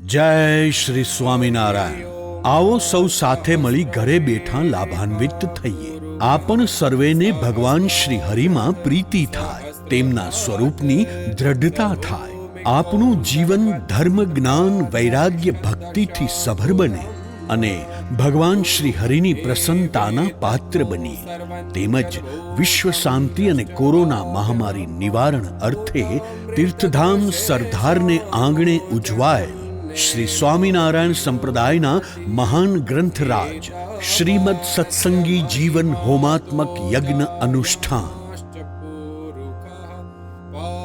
જય શ્રી સ્વામિનારાયણ. આવો સૌ સાથે મળી ઘરે બેઠા લાભાન્વિત થઈએ. આપણ સર્વેને ભગવાન શ્રી હરિમાં પ્રીતિ થાય, તેમના સ્વરૂપની દ્રઢતા થાય. આપણું જીવન ધર્મ, જ્ઞાન, વૈરાગ્ય, ભક્તિથી સભર બને અને ભગવાન શ્રી હરિની પ્રસન્નતાના પાત્ર બનીએ. તેમજ વિશ્વ શાંતિ અને કોરોના મહામારી નિવારણ અર્થે તીર્થધામ સરદારને આંગણે ઉજવાયેલ શ્રી સ્વામિનારાયણ સંપ્રદાયના મહાન ગ્રંથરાજ શ્રીમદ સત્સંગી જીવન હોમાત્મક યજ્ઞ અનુષ્ઠાન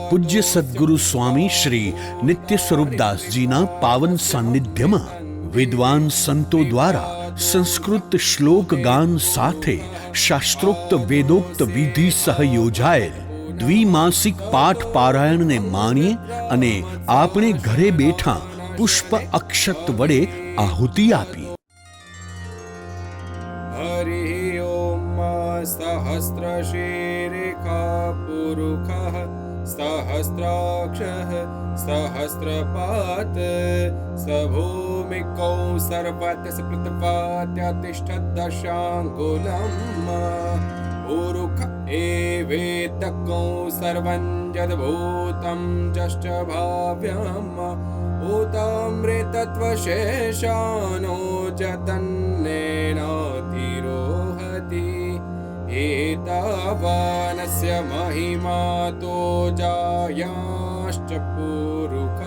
પૂજ્ય સદ્ગુરુ સ્વામી શ્રી નિત્ય સ્વરૂપદાસજીના પાવન સાનિધ્યમાં વિદ્વાન સંતો દ્વારા સંસ્કૃત શ્લોક ગાન સાથે શાસ્ત્રોક્ત વેદોક્ત વિધિ સહ યોજાયેલ દ્વિમાસિક પાઠ પારાયણને માણીએ અને આપણે ઘરે બેઠા પુષ્પ અક્ષત વડે આહુતિ આપી. હરિ ઓમ સહસ્ર શીર્ષા પુરુષઃ સહસ્રાક્ષઃ સહસ્રપાત સભૂમિકૌ સર્વત્ય સપ્રતપાત્યતિષ્ઠદશાંકુલમ પુરુષ એવેતકૌ સર્વં યદ્ભૂतं જશ્ચ ભાવ્યમ ભૂતામૃતત્વશેષાનો જતન્નેનાતિરોહતિ એતાવાનસ્ય મહિમાતો જાયાશ્ચ પુરુષઃ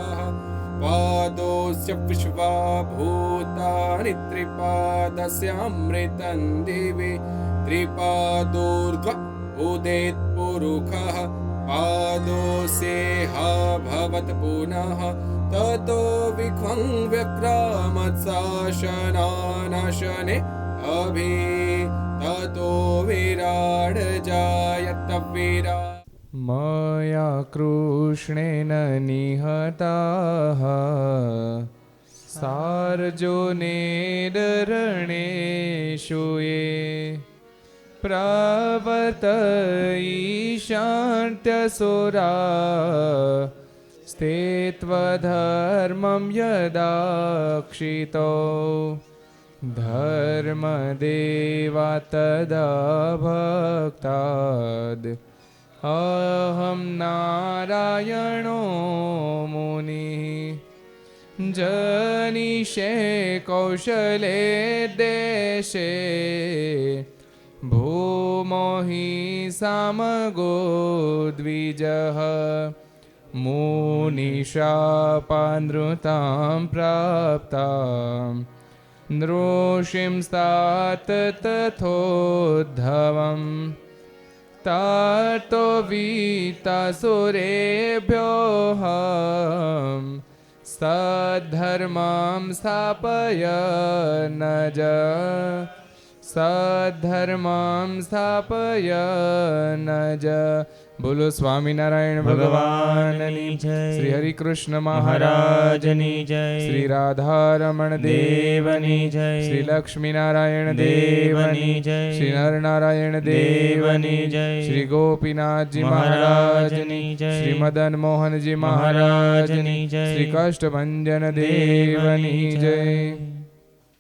પાદોસ્ય વિશ્વાભૂતાનિ ત્રિપાદસ્યામૃतं દિવિ ત્રિપાદોર્ધ્વ ઉદેત પુરુષઃ પાદોસ્યેહા ભવત પુનઃ તતો વિખ્વં વ્યક્રામત્સાશનાનશને અભિ તતો વિરાડ જાયત વિરાડ મયા કૃષ્ણેન નિહતાઃ સાર્જુનેરણેષુ યે પ્રવર્ત ઈશાન્ત્યસુરા સ્થિત્વધર્મં યદાક્ષિતો ધર્મદેવા તદા ભક્તાદ અહં નારાયણો મુનિ જનિષે કૌશલે દેશે ભૂમો હિ સામગો દ્વિજઃ મુનિશાપાનૃતાં પ્રાપ્તાં નૃષિંસ્તાત તથોદ્ધવં તાતો વીતાસુરેભ્યોऽહં સદ્ધર્મં સ્થાપયન્ન જ સદ્ધર્મં સ્થાપયન્ન જ. બોલો સ્વામિનારાયણ ભગવાનની જય. શ્રી હરિકૃષ્ણ મહારાજની જય. શ્રી રાધારમણ દેવની જય. શ્રી લક્ષ્મીનારાયણ દેવની જય. શ્રી નરનારાયણ દેવની જય. શ્રી ગોપીનાથજી મહારાજની જય. શ્રી મદન મોહનજી મહારાજની જય. શ્રી કષ્ટભંજન દેવની જય.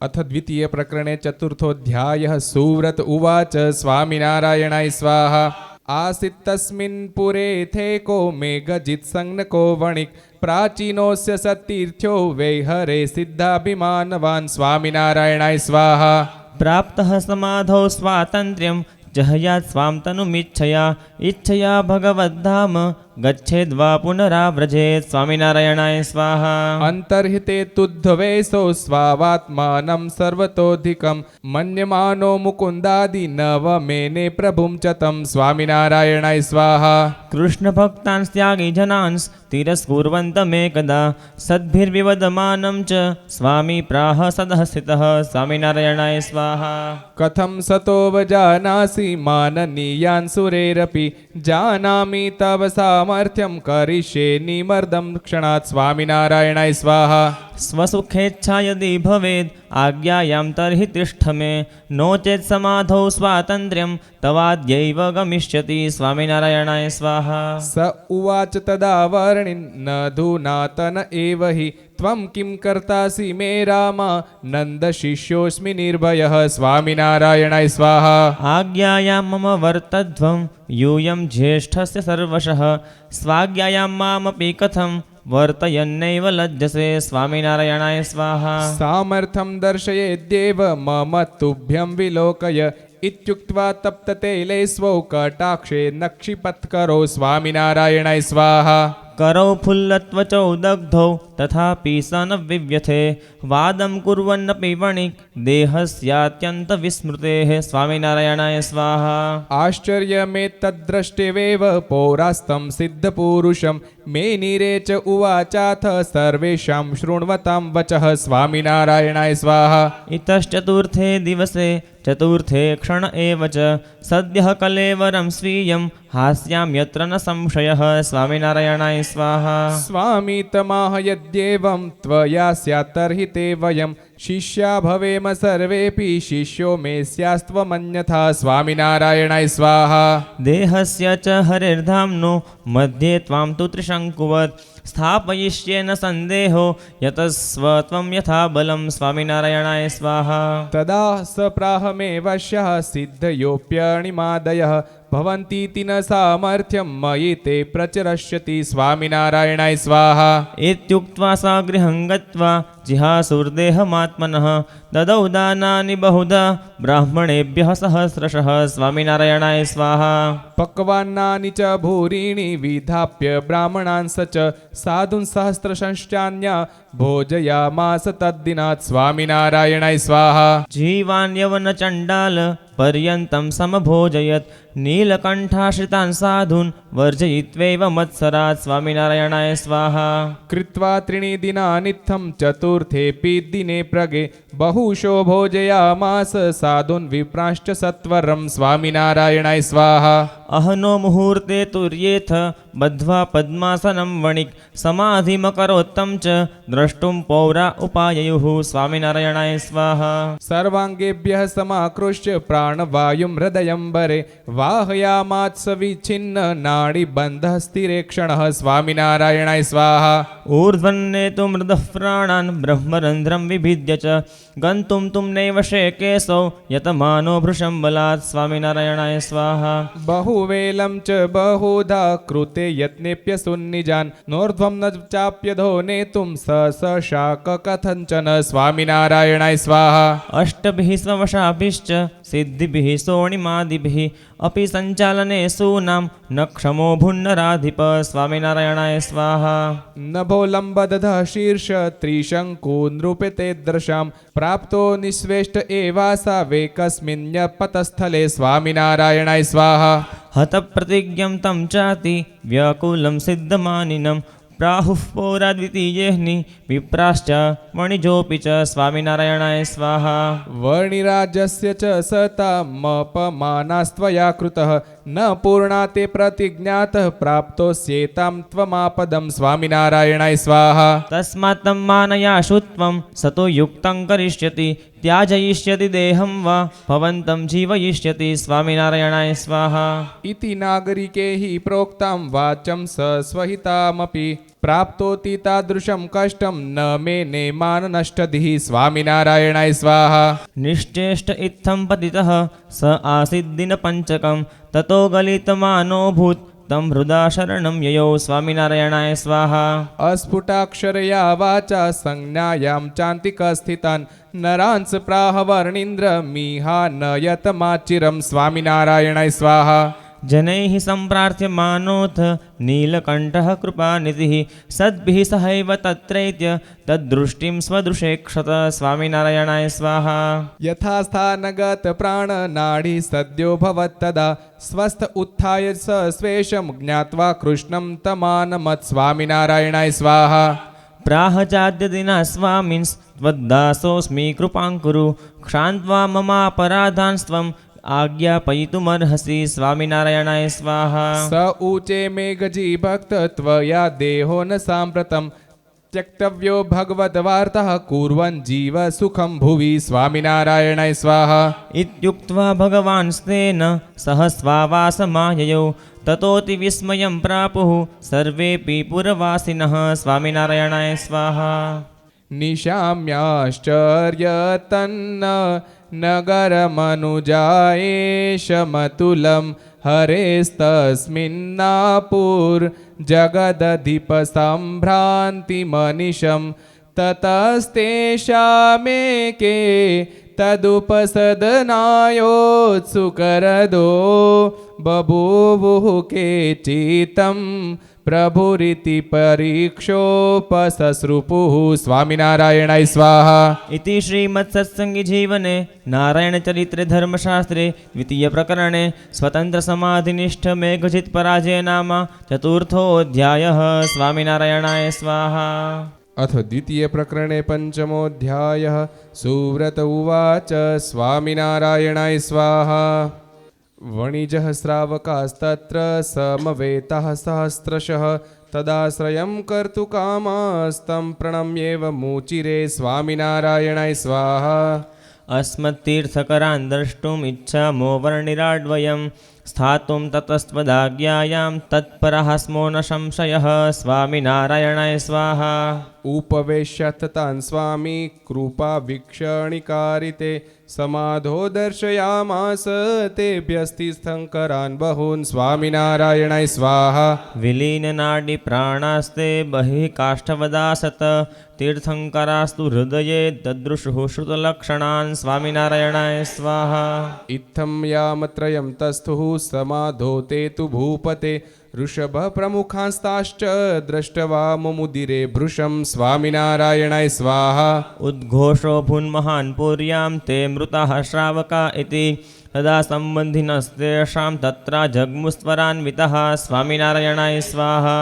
અથ દ્વિતીય પ્રકરણે ચતુર્થોધ્યાયઃ. સુવ્રત ઉવાચ સ્વામિનારાયણાય સ્વાહા. આસિત તસ્મિન પુરે થેકો મેઘજિત સંજ્ઞકો વણિક પ્રાચીનોસ્ય સતીર્થ્યો વૈહરે સિદ્ધાભિમાનવાન. સ્વામિનારાયણાય સ્વાહા. પ્રાપ્તઃ સમાધૌ સ્વાતંત્ર્યં જહયાત સ્વામ તનુમિચ્છયા ઇચ્છયા ભગવદ્ધામ ગચ્છેદ્વા પુનરાવ્રજેત. સ્વામિનારાયણાય સ્વાહા. અંતર્હિતે તુદ્ધવેશો સ્વાવાત્માનં સર્વતોધિકં મન્યમાનો મુકુંદાદિ નવમેને પ્રભું ચ તમ. સ્વામિનારાયણાય સ્વાહા. કૃષ્ણ ભક્તાંસ ત્યાગી જનાંસ તિરસ્કુર્વन्तમેકદા સદ્ભિર્વિવદમાनं ચ સ્વામી પ્રાહ સદઃ સ્થિતઃ. સ્વામિનારાયણાય સ્વાહા. કથમ સતો વજાનાસી માનનીયાન સુરેરપી જાનામિ તવ સામર્થ્યમ કરિષ્યે નિમર્દમ ક્ષણાત. સ્વામિનારાયણાય સ્વાહા. स्वसुखेच्छा यदि भवेद् आज्ञायां तर्हि तिष्ठ मे नो चेत् समाधौ स्वातन्त्र्यं तवाद्यैव गमिष्यति स्वामिनारायणाय स्वाहा स उवाच तदा वर्णिन् नधुनातन एव हि त्वं किं कर्तासि मे राम नन्दशिष्योऽस्मि निर्भयः स्वामिनारायणाय स्वाहा आज्ञायां मम वर्तध्वं यूयं ज्येष्ठस्य सर्वशः स्वाज्ञायां मामपि कथं वर्तयन्नैव लज्जसे स्वामिनारायणाय स्वाहा सामर्थ्यं दर्शयेद्देव मम तुभ्यं विलोकय इत्युक्त्वा तप्ततैले स्वौ कटाक्षे नक्षिपत्करो स्वामिनारायणाय स्वाहा करौ फुल्लत्वचौ दग्धौ तथापि स न विव्यथे वादं कुर्वन्नपि वणिक् देहस्यात्यन्तविस्मृतेः स्वामिनारायणाय स्वाहा आश्चर्यमेतद्द्रष्टेवेव पौरास्तं सिद्धपुरुषं मेनिरे च उवाचाथ सर्वेषां शृण्वतां वचः स्वामिनारायणाय स्वाहा इतश्चतुर्थे दिवसे चतुर्थे क्षण एव च सद्यः कलेवरं स्वीयं हास्यां यत्र न संशयः स्वामिनारायणाय स्वाहा स्वामी तमाह यद्येवं त्वया स्यात् तर्हि ते वयं शिष्या भवेम सर्वेऽपि शिष्यो मे स्यास्त्वमन्यथा स्वामिनारायणाय स्वाहा देहस्य च हरिर्धाम्नो मध्ये त्वां तु त्रिशङ्कुवत् स्थापयिष्ये न सन्देहो यतस्व त्वं यथा बलं स्वामिनारायणाय स्वाहा तदा स प्राह मे वश्यः सिद्धयोऽप्यणिमादयः भवन्तीति न सामर्थ्यं मयि ते प्रचरष्यति स्वामिनारायणाय स्वाहा इत्युक्त्वा सा गृहं गत्वा जिहासुर्देहमात्मनः ददौ दानानि बहुधा ब्राह्मणेभ्यः सहस्रशः स्वामिनारायणाय स्वाहा पक्वान्नानि च भूरीणि विधाप्य ब्राह्मणान् स च साधून् सहस्रशंश्चान्या भोजयामास तद्दिनात् स्वामिनारायणाय स्वाहा जीवान् यवनचण्डाल पर्यन्तं समभोजयत् नीलकण्ठाश्रितान् साधून् वर्जयित्वैव मत्सरात् स्वामिनारायणाय स्वाहा कृत्वा त्रीणि दिनानित्थं चतुर्थेऽपि दिने प्रगे बहुशो भोजयामास साधून् विप्रांश्च सत्वरं स्वामिनारायणाय स्वाहा अहनो मुहूर्ते तुर्येथ बद्ध्वा पद्मासनं वणिक् समाधिमकरोत्तं च द्रष्टुं पौरा उपाययुः स्वामिनारायणाय स्वाहा सर्वाङ्गेभ्यः समाकृष्य प्राणवायुं हृदयम्बरे वाहयामात्स विच्छिन्न नाडीबन्धः स्थिरे क्षणः स्वामिनारायणाय स्वाहा ऊर्ध्वन्नेतु मृदः प्राणान् ब्रह्मरन्ध्रं विभिद्य च गन्तुं तुं नैव शेकेसौ यतमानो भृशं बलात् स्वामिनारायणाय स्वाहा बहुवेलं च बहुधा कृते यत्नेऽप्यसुन्निजान् नोर्ध्वं न चाप्यधो नेतुं स शाक कथञ्चन स्वामिनारायणाय स्वाहा अष्टभिः स्ववशाभिश्च सिद्धिभिः सोणिमादिभिः अपि सञ्चालने सूनां न क्षमो भुन्नराधिप स्वामिनारायणाय स्वाहा नभो लम्बदधः शीर्ष त्रिशङ्कू नृपते दृशां प्राप्तो निःश्वेष्ट एवासा वेकस्मिन्यपतस्थले स्वामिनारायणाय स्वाहा हतप्रतिज्ञं तं चाति व्याकुलं सिद्धमानिनं प्राहुः पौरा द्वितीयेऽह्नि विप्राश्च वणिजोऽपि च स्वामिनारायणाय स्वाहा वर्णिराजस्य च सतामपमानास्त्वया कृतः न पूर्णा ते प्रतिज्ञातः प्राप्तोऽस्येतां त्वमापदं स्वामिनारायणाय स्वाहा तस्मात् तं मानयाशु त्वं सतो युक्तं करिष्यति त्याजयिष्यति देहं वा भवन्तं जीवयिष्यति स्वामिनारायणाय स्वाहा इति नागरिके हि प्रोक्तां वाचं स स्वहितामपि प्राप्तोति तादृशं कष्टं न मे नेमाननष्टधिः स्वामिनारायणाय स्वाहा निश्चेष्ट इत्थं पतितः स आसीद्दिनपञ्चकं ततो गलितमानोऽभूत् तं हृदा शरणं ययौ स्वामिनारायणाय स्वाहा अस्फुटाक्षरया वाचा संज्ञायां चान्तिकस्थितान् नरांस प्राह वर्णीन्द्रमिहा नयतमाचिरं स्वामिनारायणाय स्वाहा जनैः सम्प्रार्थ्यमानोऽथ नीलकण्ठः कृपानिधिः सद्भिः सहैव तत्रैत्य तद्दृष्टिं स्वदृशेक्षत स्वामिनारायणाय स्वाहा यथा स्थानगत प्राणनाडी सद्यो भवत्तदा स्वस्थ उत्थाय स स्वेषं ज्ञात्वा कृष्णं तमानमत् स्वामिनारायणाय स्वाहा प्राहचाद्यदिना स्वामिन्स् त्वद्दासोऽस्मि कृपां कुरु क्षान्त्वा ममापराधान् स्वम् आज्ञापयितुमर्हसि स्वामिनारायणाय स्वाहा स ऊचे मे गजी भक्त त्वया देहो न साम्प्रतं त्यक्तव्यो भगवद्वार्तः कुर्वन् जीव सुखं भुवि स्वामिनारायणाय स्वाहा इत्युक्त्वा भगवांस्तेन सह स्वावासमाययौ ततोऽति विस्मयं प्रापुः सर्वेऽपि पुरवासिनः स्वामिनारायणाय स्वाहा निशाम्याश्चर्यतन्न नगरमनुजायेशमतुलं हरेस्तस्मिन्नापुर्जगदधिपसम्भ्रान्तिमनिशं ततस्तेषामेके तदुपसदनायोत्सुकरदो बभूवुः केचितं प्रभुरिति परीक्षोपससृपुः स्वामिनारायणाय स्वाहा इति श्रीमत्सत्सङ्गीजीवने नारायणचरित्रे धर्मशास्त्रे द्वितीयप्रकरणे स्वतन्त्रसमाधिनिष्ठमेघजित्पराजय नाम चतुर्थोऽध्यायः स्वामिनारायणाय स्वाहा अथ द्वितीयप्रकरणे पञ्चमोऽध्यायः सुव्रत उवाच स्वामिनारायणाय स्वाहा वणिजः श्रावकास्तत्र समवेतः सहस्रशः तदाश्रयं कर्तुकामास्तं प्रणम्येव मुचिरे स्वामिनारायणाय स्वाहा अस्मत्तीर्थकरान् द्रष्टुम् इच्छामो वर्णिराड्वयं स्थातुं ततस्त्वदाज्ञायां तत्परः स्मो न संशयः स्वामिनारायणाय स्वाहा उपवेश्य तान् स्वामी कृपावीक्षणिकारिते समाधो दर्शयामास तेभ्यस्तिस्थङ्करान् बहून् स्वामिनारायणाय स्वाहा विलीननाडिप्राणास्ते बहिः काष्ठवदासत तीर्थङ्करास्तु हृदये ददृशुः श्रुतलक्षणान् स्वामिनारायणाय स्वाहा इत्थं यामत्रयं तस्थुः समाधो ते तु भूपते ऋषभप्रमुखांस्ताश्च दृष्ट्वा मुमुदिरे भृशं स्वामिनारायणाय स्वाहा उद्घोषो भून्महान् पुर्यां ते मृताः श्रावका इति तदा सम्बन्धिनस्तेषां तत्र जग्मुस्वरान्वितः स्वामिनारायणाय स्वाहा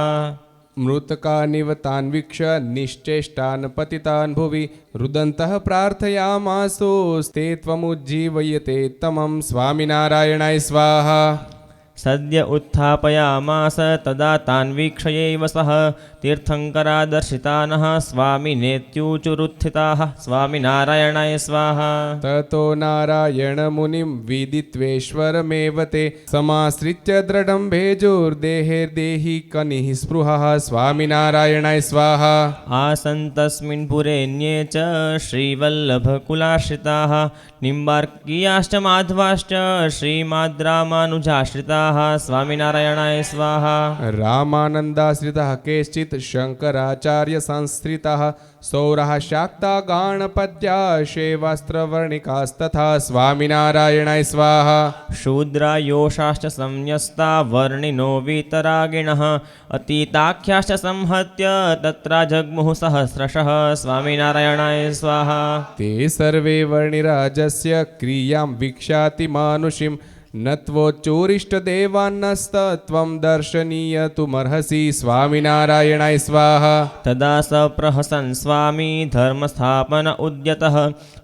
मृतकानिव तान् वीक्ष्य निश्चेष्टान् पतितान् भुवि रुदन्तः प्रार्थयामासोस्ते त्वमुज्जीवयते तमं स्वामिनारायणाय स्वाहा सद्य उत्थापयामास तदा तान् वीक्षयैव सः तीर्थङ्करादर्शितानः स्वामिनेत्यूचुरुत्थिताः स्वामिनारायणाय स्वाहा ततो नारायणमुनिं विदित्वेश्वरमेव ते समाश्रित्य दृढं भेजोर्देहेर्देहि कनिः स्पृहः स्वामिनारायणाय स्वाहा आसन् तस्मिन् पुरेऽन्ये च श्रीवल्लभकुलाश्रिताः निम्बार्कीयाश्च माध्वाश्च श्रीमाद्रामानुजाश्रिताः स्वामिनारायणाय स्वाहा रामानन्दाश्रितः केश्चित् शङ्कराचार्य संस्कृतः सौरः शाक्ता गाणपत्या शेवास्त्रवर्णिकास्तथा स्वामिनारायणाय स्वाहा शूद्रायोषाश्च संन्यस्ता वर्णिनो वीतरागिणः अतीताख्याश्च संहत्य तत्र जग्मुः सहस्रशः स्वामिनारायणाय स्वाहा ते सर्वे वर्णिराजस्य क्रियां वीक्षाति मानुषीं नत्वोच्चोरिष्टदेवान्नस्तत्वं दर्शनीय तुमर्हसि स्वामिनारायणाय स्वाहा तदा स प्रहसन् स्वामी धर्मस्थापन उद्यतः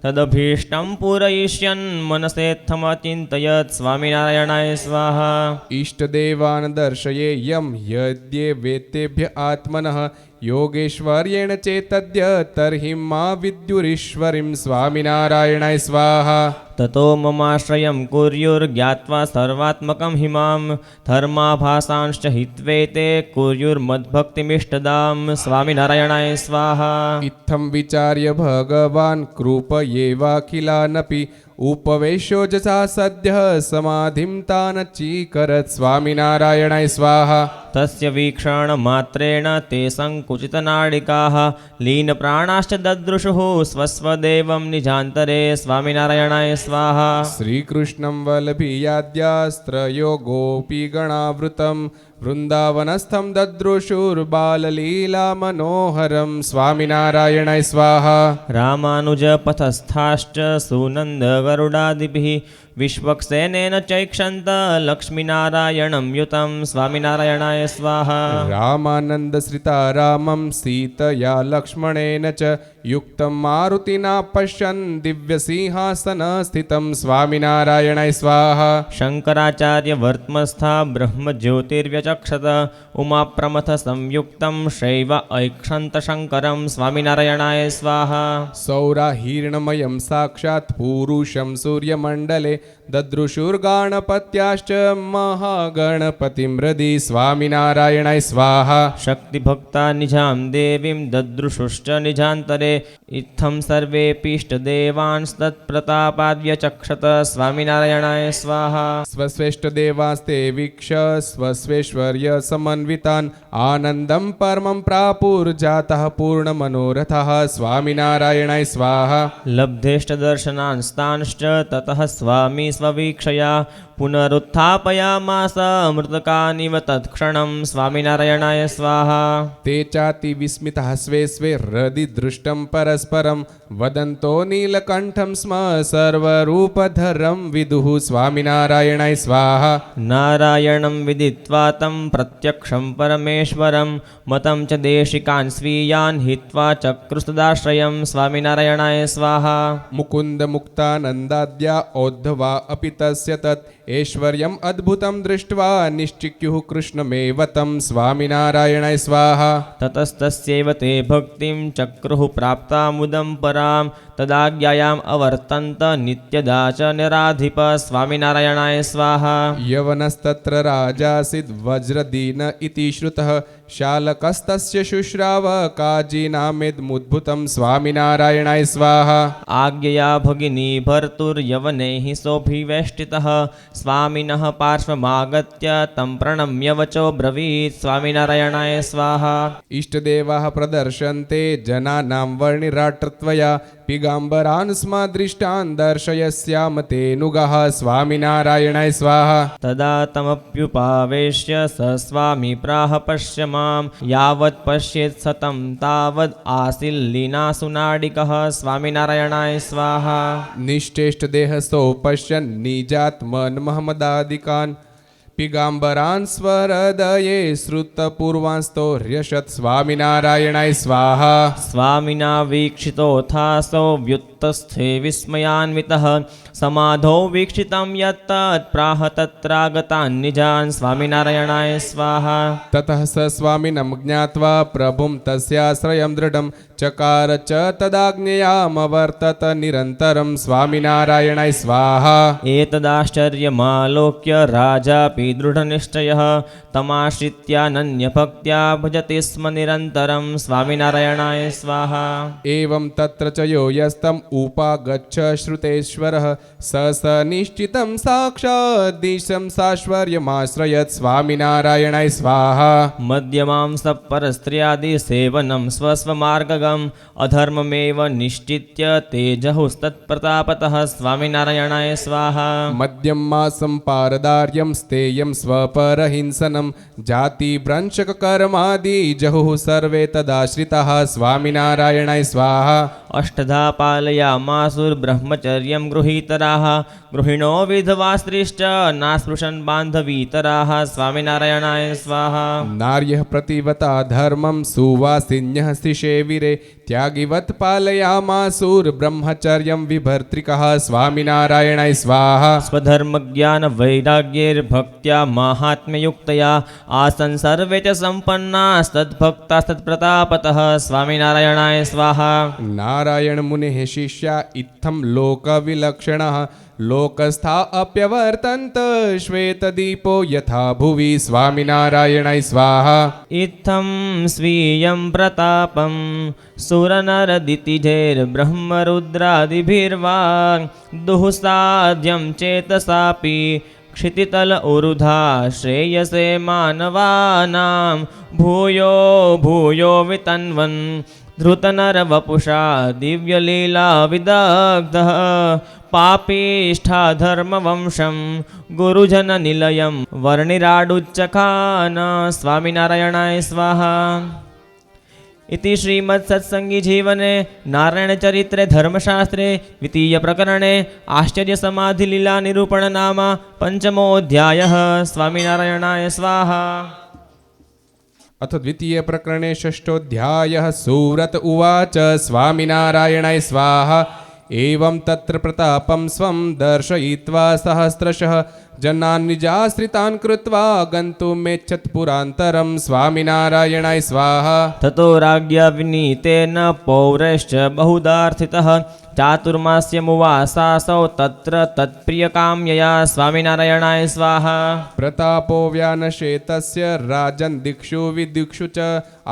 तदभीष्टं पूरयिष्यन् मनसेत्थमचिन्तयत् स्वामिनारायणाय स्वाहा इष्टदेवान् दर्शयेयं यद्ये वेत्तेभ्य आत्मनः योगेश्वर्येण चेतद्य तर्हि मा विद्युरीश्वरीं स्वामिनारायणाय स्वाहा ततो ममाश्रयं कुर्युर्ज्ञात्वा सर्वात्मकं हिमां धर्माभासांश्च हित्वेते कुर्युर्मद्भक्तिमिष्टदां स्वामिनारायणाय स्वाहा इत्थं विचार्य भगवान् कृपयेवाखिलानपि उपवेश्योजसा सद्यः समाधिं तानचीकरत् स्वामिनारायणाय स्वाहा तस्य वीक्षणमात्रेण ते सङ्कुचितनाडिकाः लीनप्राणाश्च ददृशुः स्वस्वदेवं निजान्तरे स्वामिनारायणाय स्वाहा श्रीकृष्णं वल्लभीयाद्यास्त्रयो गोपीगणावृतं वृन्दावनस्थं ददृशुर्बाललीला मनोहरं स्वामिनारायणाय स्वाहा रामानुजपथस्थाश्च सुनन्दगरुडादिभिः विश्वक्सेनेन चैक्षन्त लक्ष्मीनारायणं युतं स्वामिनारायणाय स्वाहा रामानन्दश्रिता रामं सीतया लक्ष्मणेन च युक्तं मारुतिना पश्यन् दिव्यसिंहासनस्थितं स्वामिनारायणाय स्वाहा शङ्कराचार्यवर्त्मस्था ब्रह्मज्योतिर्व्यच व्यचक्षत उमाप्रमथ संयुक्तं शैव ऐक्षन्तशङ्करं स्वामिनारायणाय स्वाहा सौराहीर्णमयं साक्षात् पुरुषं सूर्यमण्डले ददृशुर्गणपत्याश्च महागणपतिं हृदि स्वामिनारायणाय स्वाहा शक्तिभक्ता निजां देवीं ददृशुश्च निजान्तरे इत्थं सर्वेऽपीष्टदेवांस्तत्प्रतापाद्व्यचक्षत स्वामिनारायणाय स्वाहा स्वस्वेष्टदेवास्ते वीक्ष स्वस्वेश्वर्य समन्वितान् आनन्दं परमं प्रापुर्जातः पूर्णमनोरथः स्वामिनारायणाय स्वाहा लब्धेष्टदर्शनांस्तांश्च ततः स्वामी स्ववीक्षया पुनरुत्थापयामास मृतकानिव तत्क्षणं स्वामिनारायणाय स्वाहा ते चाति विस्मितः स्वे स्वे हृदि दृष्टं परस्परं वदन्तो नीलकण्ठं स्म सर्वरूपधरं विदुः स्वामिनारायणाय स्वाहा नारायणं विदित्वा तं प्रत्यक्षं परमेश्वरं मतं च देशिकान् स्वीयान् हित्वा चक्रुस्तदाश्रयं स्वामिनारायणाय स्वाहा मुकुन्द मुक्तानन्दाद्या औद्धवा अपि तस्य तत् ऐश्वर्यम् अद्भुतं दृष्ट्वा निश्चिक्युः कृष्णमेव तं स्वामिनारायणाय स्वाहा ततस्तस्यैव ते भक्तिं चक्रुः प्राप्तामुदं परां तदाज्ञायाम् अवर्तन्त नित्यदा च निराधिप स्वामिनारायणाय स्वाहा यवनस्तत्र राजासीद् वज्रदीन इति श्रुतः शालकस्तस्य शुश्राव काजीनामेदमुद्भुतं स्वामिनारायणाय स्वाहा आज्ञया भगिनी भर्तुर्यवनैः सोऽभिवेष्टितः स्वामिनः पार्श्वमागत्य तं प्रणम्य वचो ब्रवीत् स्वामिनारायणाय स्वाहा इष्टदेवाः प्रदर्शन्ते जनानां वर्णिराट्रत्वया पिगाम्बरान् स्म दृष्टान् दर्शयस्याम तेनुगः स्वामिनारायणाय स्वाहा तदा तमप्युपावेश्य स स्वामी प्राह पश्य मां यावत् पश्येत् सतं तावद् आसील्लीनासुनाडिकः स्वामिनारायणाय स्वाहा निश्चेष्टदेहस्थो पश्यन् निजात्मन्महमदादिकान् पिगाम्बरान् स्वहृदये श्रुतपूर्वांस्तो ह्यषत् स्वामिनारायणाय स्वाहा स्वामिना वीक्षितोऽथासौ व्युत्तस्थे विस्मयान्वितः समाधौ वीक्षितं यत्तत् प्राह तत्रागतान् निजान् स्वामिनारायणाय स्वाहा ततः स स्वामिनं ज्ञात्वा प्रभुं तस्याश्रयं दृढं चकार च तदाज्ञयामवर्तत निरन्तरं स्वामिनारायणाय स्वाहा एतदाश्चर्यमालोक्य राजापि दृढनिश्चयः तमाश्रित्यानन्यभक्त्या भजति स्म निरन्तरं स्वामिनारायणाय स्वाहा एवं तत्र च यो यस्तम् उपागच्छ श्रुतेश्वरः स निश्चितं साक्षाद्दिशं साश्वर्यमाश्रयत् स्वामिनारायणाय स्वाहा मध्यमां सपरस्त्र्यादिसेवनं स्वस्वमार्गगम् अधर्ममेव निश्चित्य तेजहुस्तत्प्रतापतः स्वामिनारायणाय स्वाहा मद्यं मासं पारदार्यं स्तेयं स्वपरहिंसनं जातिभ्रंशककर्मादि जहुः सर्वे तदाश्रिताः स्वामिनारायणाय स्वाहा अष्टधा पालयामासुर्ब्रह्मचर्यं गृहीतराः गृहिणो विधवा स्त्रीश्च नास्पृशन् बान्धवीतराः स्वामिनारायणाय स्वाहा नार्यः प्रतिवता धर्मं सुवासिन्यः शिशेविरे त्यागिवत् पालयामासुर्ब्रह्मचर्यं विभर्त्रिकः स्वामिनारायणाय स्वाहा स्वधर्मज्ञानवैराग्यैर्भक्त्या माहात्म्ययुक्तया आसन् सर्वे च सम्पन्नास्तद्भक्तास्तत्प्रतापतः स्वामिनारायणाय स्वाहा नारायण मुनेः शिष्या इत्थं लोकविलक्षणः लोकस्था अप्यवर्तन्त श्वेतदीपो यथा भुवि स्वामिनारायणाय स्वाहा इत्थं स्वीयं प्रतापं सुरनरदितिजैर्ब्रह्मरुद्रादिभिर्वा दुःसाध्यं चेतसापि क्षितितल उरुधा श्रेयसे मानवानां भूयो भूयो वितन्वन् धृतनरवपुषा दिव्यलीला विदग्धः पापीष्ठाधर्मवंशं गुरुजननिलयं वर्णिराडुच्चखान स्वामिनारायणाय स्वाहा इति श्रीमत्सत्सङ्गीजीवने नारायणचरित्रे धर्मशास्त्रे द्वितीयप्रकरणे आश्चर्यसमाधिलीलानिरूपणनाम पञ्चमोऽध्यायः स्वामिनारायणाय स्वाहा अथ द्वितीयप्रकरणे षष्ठोऽध्यायः सुव्रत उवाच स्वामिनारायणाय स्वाहा एवं तत्र प्रतापं स्वं दर्शयित्वा सहस्रशः जनान् निजाश्रितान् कृत्वा गन्तुमेच्छत् पुरान्तरं स्वामिनारायणाय स्वाहा ततो राज्ञा विनीतेन पौरश्च बहुदार्थितः चातुर्मास्यमुवासासौ तत्र तत्प्रियकाम्यया स्वामिनारायणाय स्वाहा प्रतापो व्यानशेतस्य राजन् दिक्षु विदिक्षु च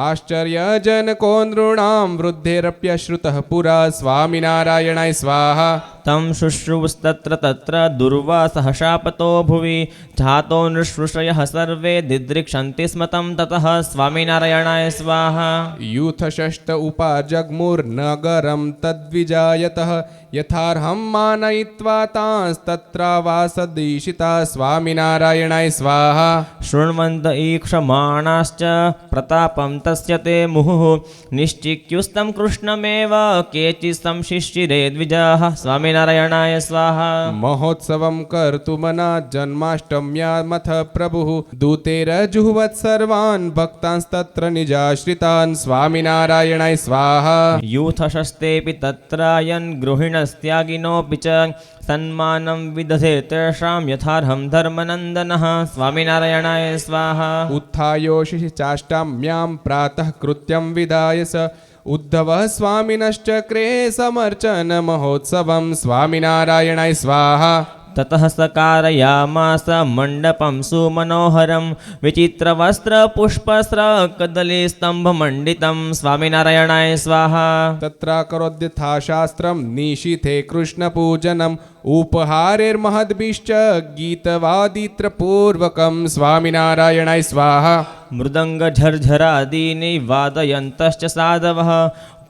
आश्चर्यजनको नृणां वृद्धेरप्यश्रुतः पुरा स्वामिनारायणाय स्वाहा तं शुश्रूस्तत्र तत्र दुर्वासः शापतो भुवि जातो नृशृषयः सर्वे दिदृक्षन्ति स्म तं ततः स्वामिनारायणाय स्वाहा यूथषष्ट उपाजग्मुर्नगरं तद्विजायतः यथार्हं मानयित्वा तांस्तत्रावासदीशिता स्वामिनारायणाय स्वाहा शृण्वन्त ईक्षमाणाश्च प्रतापं तस्य ते मुहुः निश्चिक्युस्तं कृष्णमेव केचित् संशिशिरे द्विजाः स्वामिनारायणाय स्वाहा महोत्सवं कर्तुमना जन्माष्टम्यामथ प्रभुः दूतेरजुह्वत् सर्वान् भक्तांस्तत्र निजाश्रितान् स्वामिनारायणाय स्वाहा यूथशस्तेऽपि तत्रायन् गृहिणस्त्यागिनोऽपि च सन्मानं विदधे तेषां यथार्हं धर्मनन्दनः स्वामिनारायणाय स्वाहा उत्थायोषि चाष्टाम्यां प्रातः कृत्यं विधाय स उद्धवः स्वामिनश्चक्रे समर्चन महोत्सवं स्वामिनारायणाय स्वाहा ततः स कारयामास मण्डपं सुमनोहरं विचित्रवस्त्रपुष्पस्रकदलीस्तम्भमण्डितं स्वामिनारायणाय स्वाहा तत्राकरोद्यथा शास्त्रं निशीथे कृष्णपूजनम् उपहारेर्महद्भिश्च गीतवादित्रपूर्वकं स्वामिनारायणाय स्वाहा मृदङ्गझर्झरादीनि वादयन्तश्च साधवः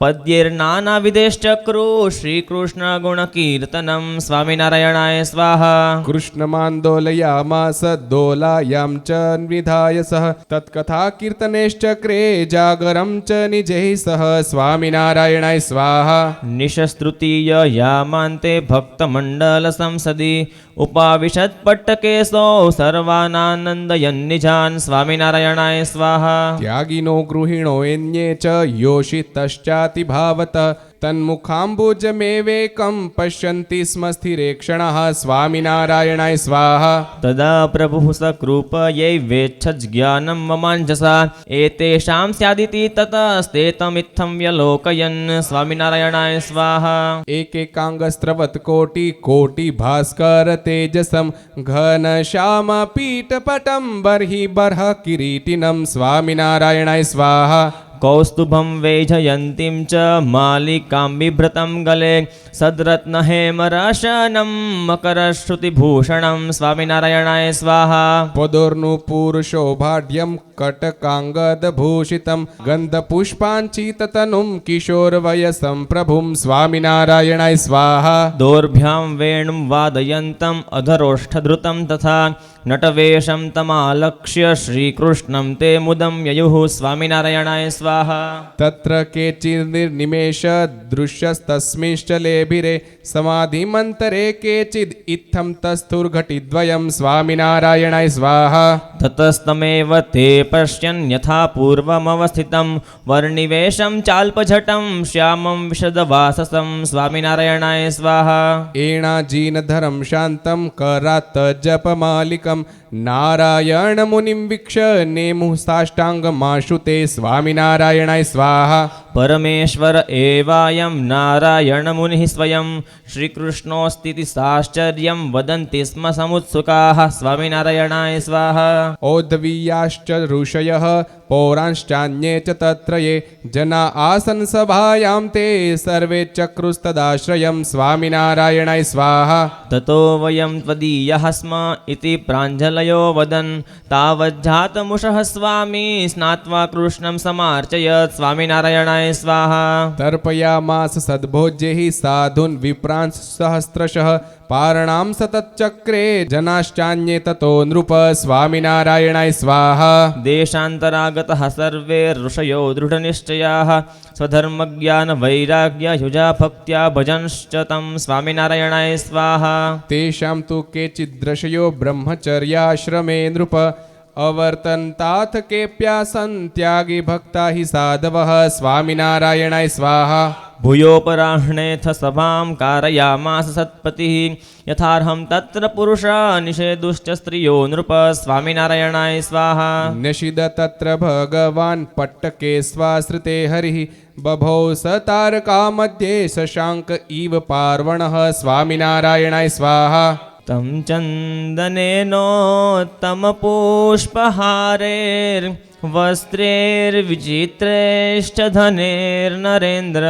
पद्यैर्नानाविधैश्चक्रो श्रीकृष्णगुणकीर्तनं स्वामिनारायणाय स्वाहा कृष्णमान्दोलयामास दोलायां च विधाय सः तत्कथाकीर्तनेश्चक्रे जागरं च निजैः सह स्वामिनारायणाय स्वाहा निशस्तृतीययामान्ते भक्तमण्डलसंसदि उपाविशत्पट्टकेशौ सर्वानानन्दयन्निजान् स्वामिनारायणाय स्वाहा त्यागिनो गृहिणो यन्ये च योषितश्चातिभावत तन्मुखाम्बुजमेवेकं पश्यन्ति स्म स्थिरेक्षणः स्वामिनारायणाय स्वाहा तदा प्रभुः सकृपयैवेच्छज्ञानं ममाञ्जसा एतेषां स्यादिति ततस्तेतमित्थं व्यलोकयन् स्वामिनारायणाय स्वाहा एकेकाङ्गस्त्रवत् कोटि भास्कर तेजसं घनश्यामपीठपटं बर्हि बर्ह किरीटिनं स्वामिनारायणाय स्वाहा कौस्तुभं वैजयन्तीं च मालिकां बिभ्रतं गले सद्रत्नहेमराशनं मकरश्रुतिभूषणं स्वामिनारायणाय स्वाहा पदोर्नुपूरुषोभाढ्यं कटकाङ्गदभूषितं गन्धपुष्पाञ्चिततनुं किशोरवयसं प्रभुं स्वामिनारायणाय स्वाहा दोर्भ्यां वेणुं वादयन्तम् अधरोष्ठधृतं तथा नटवेषं तमालक्ष्य श्रीकृष्णं ते मुदं ययुः स्वामिनारायणाय स्वाहा तत्र केचिन्निर्निमेष दृश्यस्तस्मिंश्च लेभिरे समाधिमन्तरे केचिद् इत्थं तस्थुर्घटिद्वयं स्वामिनारायणाय स्वाहा ततस्तमेव ते पश्यन् यथा पूर्वमवस्थितं वर्णिवेशं चाल्पझटं श्यामं विशदवाससं स्वामिनारायणाय स्वाहा एणाजीनधरं शान्तं करात्तजपमालिकं नारायणमुनिं वीक्ष नेमुः साष्टाङ्गमाशुते स्वामिनारायणाय स्वाहा परमेश्वर एवायं नारायणमुनिः स्वयं श्रीकृष्णोऽस्तीति साश्चर्यं वदन्ति स्म समुत्सुकाः स्वामिनारायणाय स्वाहा औद्धवीयाश्च ऋषयः पौरांश्चान्ये च तत्र ये जना आसन् सभायां ते सर्वे चक्रुस्तदाश्रयं स्वामिनारायणाय स्वाहा ततो वयं त्वदीयः स्म इति प्राञ्जलयो वदन् तावज्जातमुषः स्वामी स्नात्वा कृष्णं समार्चयत् स्वामिनारायणाय स्वाहा तर्पयामास सद्भोज्यैः साधून् विप्रांस सहस्रशः पारणां सतच्चक्रे जनाश्चान्ये ततो नृप स्वामिनारायणाय स्वाहा देशान्तरागतः सर्वे ऋषयो दृढनिश्चयाः स्वधर्मज्ञानवैराग्ययुजा भक्त्या भजंश्च तं स्वामिनारायणाय स्वाहा तेषां तु केचिद्दृशयो ब्रह्मचर्याश्रमे नृप अवर्तन्ताथ केऽप्यासन् त्यागी भक्ता हि साधवः स्वामिनारायणाय स्वाहा भूयोपराह्णेऽथ सभां कारयामास सत्पतिः यथार्हं तत्र पुरुषा निषेधुश्च स्त्रियो नृप स्वामिनारायणाय स्वाहा न्यषिद तत्र भगवान् पट्टके स्वाश्रिते हरिः बभौ स तारका मध्ये शशाङ्क इव पार्वणः स्वामिनारायणाय स्वाहा तं चन्दनेनोत्तमपुष्पहारैर्वस्त्रैर्विचित्रैश्चधनैर्नरेन्द्र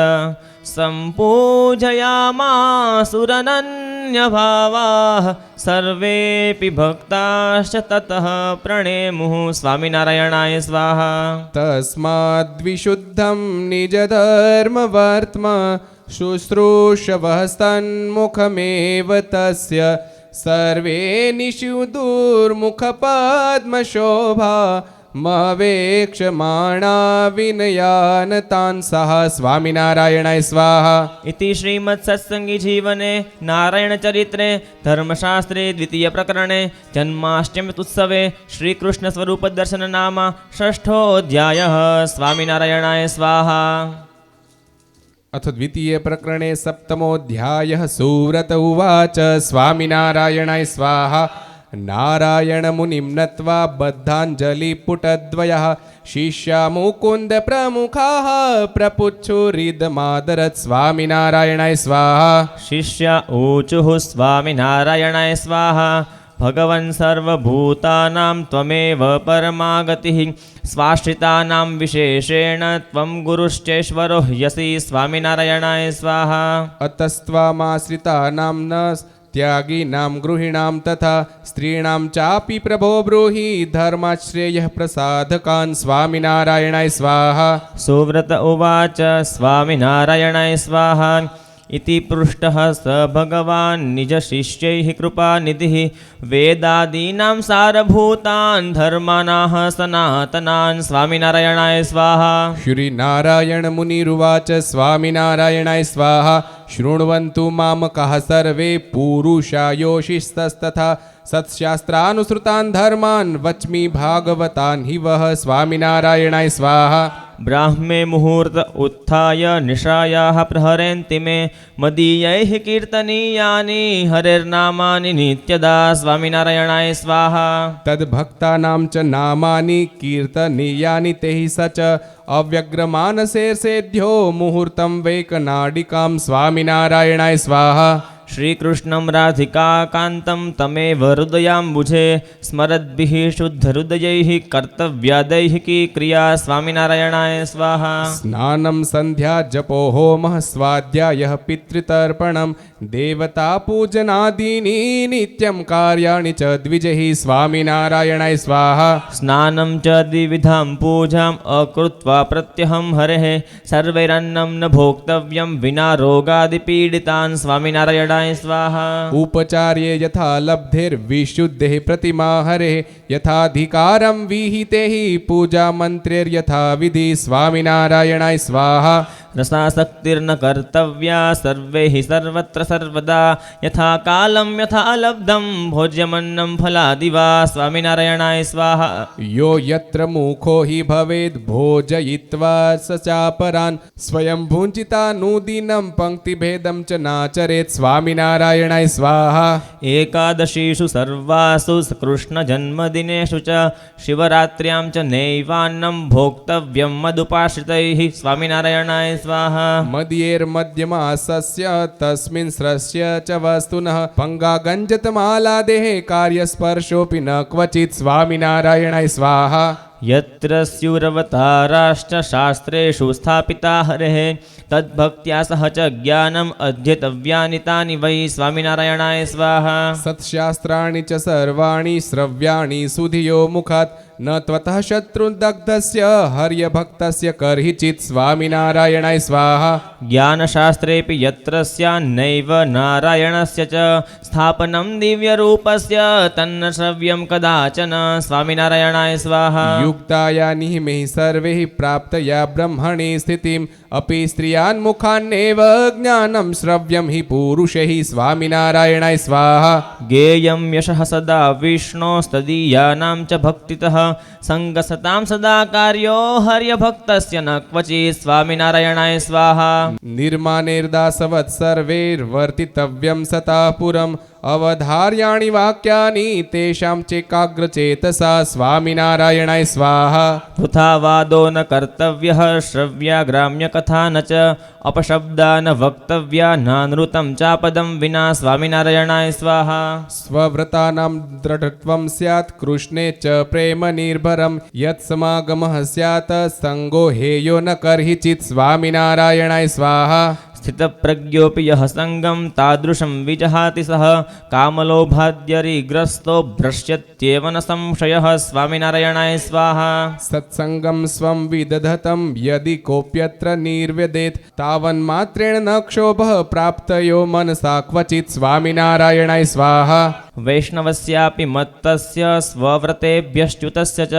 सम्पूजयामासुरनन्यभावाः सर्वेऽपि भक्ताश्च ततः प्रणेमुः स्वामिनारायणाय स्वाहा तस्माद्विशुद्धं निजधर्मवर्त्म शुश्रूषवः सन्मुखमेव तस्य सर्वे निषुदुर्मुखपद्मशोभा मवेक्षमाणा विनयान तान् सह स्वामिनारायणाय स्वाहा इति श्रीमत्सत्सङ्गीजीवने नारायणचरित्रे धर्मशास्त्रे द्वितीयप्रकरणे जन्माष्टम्युत्सवे श्रीकृष्णस्वरूपदर्शननाम षष्ठोऽध्यायः स्वामिनारायणाय स्वाहा अथ द्वितीयप्रकरणे सप्तमोऽध्यायः सुव्रत उवाच स्वामिनारायणाय स्वाहा नारायणमुनिं नत्वा बद्धाञ्जलिपुटद्वयः शिष्या मुकुन्दप्रमुखाः प्रपुच्छुरिदमादरत् स्वामिनारायणाय स्वाहा शिष्या ऊचुः स्वामिनारायणाय स्वाहा भगवन् सर्वभूतानां त्वमेव परमागतिः स्वाश्रितानां विशेषेण त्वं गुरुश्चेश्वरो ह्यसि स्वामिनारायणाय स्वाहा अतस्त्वामाश्रितानां न त्यागिनां गृहिणां तथा स्त्रीणां चापि प्रभो ब्रूहि धर्माश्रेयः प्रसादकान् स्वामिनारायणाय स्वाहा सुव्रत उवाच स्वामिनारायणाय स्वाहा इति पृष्टः स भगवान् निजशिष्यैः कृपानिधिः वेदादीनां सारभूतान् धर्माणाः सनातनान् स्वामिनारायणाय स्वाहा श्रीनारायणमुनिरुवाच स्वामिनारायणाय स्वाहा शृण्वन्तु मामकाः सर्वे पुरुषा योषिस्तस्तथा सत्शास्त्रानुसृतान् धर्मान् वच्मि भागवतान् हि वः स्वामिनारायणाय स्वाहा ब्राह्मे मुहूर्त उत्थाय निशायाः प्रहरन्ति मे मदीयैः कीर्तनीयानि हरेर्नामानि नित्यदा स्वामिनारायणाय स्वाहा तद्भक्तानां च नामानि कीर्तनीयानि तैः स च अव्यग्रमानसेर्सेद्यो मुहूर्तं वैकनाडिकां स्वामिनारायणाय स्वाहा श्रीकृष्णं राधिकाकान्तं तमेव हृदयाम्बुजे स्मरद्भिः शुद्धहृदयैः कर्तव्यादैः की क्रिया स्वामिनारायणाय स्वाहा स्नानं सन्ध्या जपो होमः स्वाध्यायः पितृतर्पणं देवतापूजनादीनि नित्यं कार्याणि च द्विजैः स्वामिनारायणाय स्वाहा स्नानं च द्विविधां पूजाम् अकृत्वा प्रत्यहं हरेः सर्वैरन्नं न भोक्तव्यं विना रोगादिपीडितान् स्वामिनारायणाय स्वाहा उपचार्ये यथा लब्धेर्विशुद्धेः प्रतिमा हरेः यथाधिकारं विहिते हि पूजा मन्त्रेर्यथा विधि स्वामिनारायणाय स्वाहा रसासक्तिर्न कर्तव्या सर्वैः सर्वत्र सर्वदा यथा कालं यथा लब्धं भोज्यमन्नं फलादि वा स्वामिनारायणाय स्वाहा यो यत्र मुखो हि भवेद् भोजयित्वा स चापरान् स्वयं भुञ्जितानुदिनं पङ्क्तिभेदं च नाचरेत् स्वामिनारायणाय स्वाहा एकादशीषु सर्वासु कृष्णजन्मदिनेषु च शिवरात्र्यां च नैवान्नं भोक्तव्यं मदुपाश्रितैः स्वामिनारायणाय स्वाहा मद्येर्मध्यमासस्य तस्मिन् स्रस्य च वस्तुनः पङ्गागञ्जतमालादेः कार्यस्पर्शोऽपि न क्वचित् स्वामिनारायणाय स्वाहा यत्र स्युरवताराश्च शास्त्रेषु स्थापिता हरेः तद्भक्त्या सह च ज्ञानम् अध्येतव्यानि तानि वै स्वामिनारायणाय स्वाहा सत्शास्त्राणि च सर्वाणि श्रव्याणि सुधियो मुखात् न त्वतः शत्रुदग्धस्य हर्यभक्तस्य कर्हिचित् स्वामिनारायणाय स्वाहा ज्ञानशास्त्रेऽपि यत्र स्यान्नैव नारायणस्य च स्थापनं दिव्यरूपस्य तन्न श्रव्यं कदाचन स्वामिनारायणाय स्वाहा युक्ताया निहिमेः सर्वैः प्राप्तया ब्रह्मणे स्थितिम् अपि स्त्रियान्मुखान्नेव ज्ञानं श्रव्यं हि पुरुषैः स्वामिनारायणाय स्वाहा ज्ञेयं यशः सदा विष्णोस्तदीयानां च भक्तितः સંગસતાં સદા કાર્યો હર્યભક્તસ્ય ન ક્વચિત સ્વામિનારાયણાય સ્વાહા નિર્માનેર્દાસવत् સર્વૈર્વર્તિતવ્યમ સતા પુરમ અવધાર્યાણિ વાક્યાની તેષાં ચેકાગ્રચેતસા સ્વામિનારાયણાય સ્વાહા વૃથા વાદો ન કર્તવ્યઃ શ્રવ્યા ગ્રામ્ય કથા ન ચ અપશબ્દા ન વક્તવ્યા નાનૃતમ ચાપદમ વિના સ્વામિનારાયણાય સ્વાહા સ્વવ્રતાનાં દૃઢત્વં સ્યાत् કૃષ્ણે ચ પ્રેમ નિર્ભરમ યત સમાગમઃ સ્યાत् સંગો હેયો ન કર્હિચિત સ્વામિનારાયણાય સ્વાહા સ્થિતપ્રજ્ઞોऽપि યઃ સંગમ તાદૃશં વિજહાતિ સઃ કામલોભાદ્યરિગ્રસ્તો ભ્રશ્યત્યેવ ન સંશયઃ સ્વામિનારાયણાય સ્વાહા સત્સંગમ સ્વં વિદધતમ યદિ કોપ્યત્ર નિર્વ્યદેત તાવન્માત્રેણ ન ક્ષોભઃ પ્રાપ્તયો મનસા ક્વચિત સ્વામિનારાયણાય સ્વાહા વૈષ્ણવસ્યાપि મત્તસ્ય સ્વવ્રતેભ્યશ્ચ્યુતસ્ય ચ